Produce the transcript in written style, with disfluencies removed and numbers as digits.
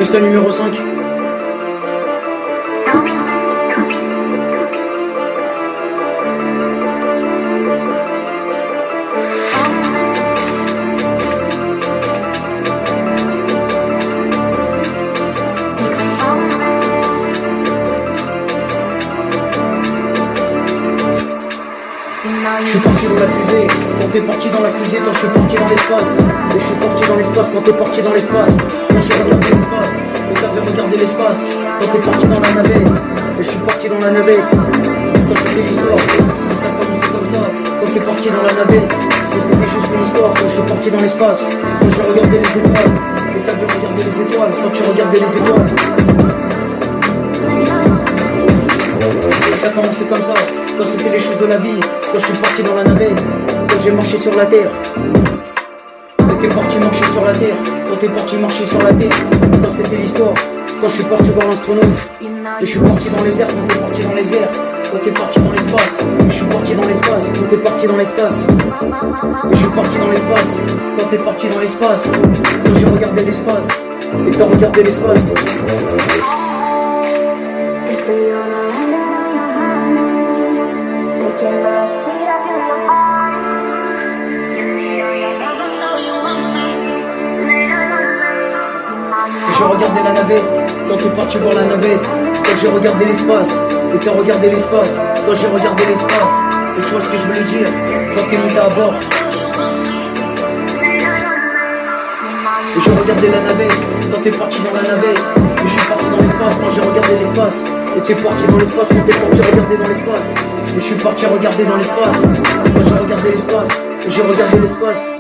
Freestyle numéro 5. Je suis parti dans la fusée, quand t'es parti dans la fusée, quand je suis parti dans l'espace. Et je suis parti dans l'espace, quand t'es parti dans l'espace. Quand j'ai regardé l'espace, et t'avais regardé l'espace. Quand t'es parti dans la navette, et je suis parti dans la navette. Quand c'était l'histoire, et ça commençait comme ça. Quand t'es parti dans la navette, et c'était juste une histoire. Quand je suis parti dans l'espace, quand j'ai regardé les étoiles, et t'avais regardé les étoiles. Quand tu regardais les étoiles, et ça commençait comme ça. Quand c'était les choses de la vie, quand je suis parti dans la navette, quand j'ai marché sur la terre. Quand t'es parti marcher sur la terre, quand t'es parti marcher sur la terre, quand c'était l'histoire, quand je suis parti voir l'astronaute, et je suis parti dans les airs, quand t'es parti dans les airs, quand t'es parti dans l'espace, et je suis parti dans l'espace, quand t'es parti dans l'espace, et je suis parti dans l'espace, quand t'es parti dans l'espace, quand j'ai regardé l'espace, et t'as regardé l'espace. J'ai regardé la navette, quand t'es parti voir la navette. Quand j'ai regardé l'espace, et t'as regardé l'espace. Quand j'ai regardé l'espace, et tu vois ce que je voulais dire. Quand t'es monté à bord, et j'ai regardé la navette. Quand t'es parti dans la navette, et je suis parti dans l'espace. Quand j'ai regardé l'espace, et t'es parti dans l'espace. Quand t'es parti regarder dans l'espace, et je suis parti regarder dans l'espace. Quand j'ai regardé l'espace, et j'ai regardé l'espace.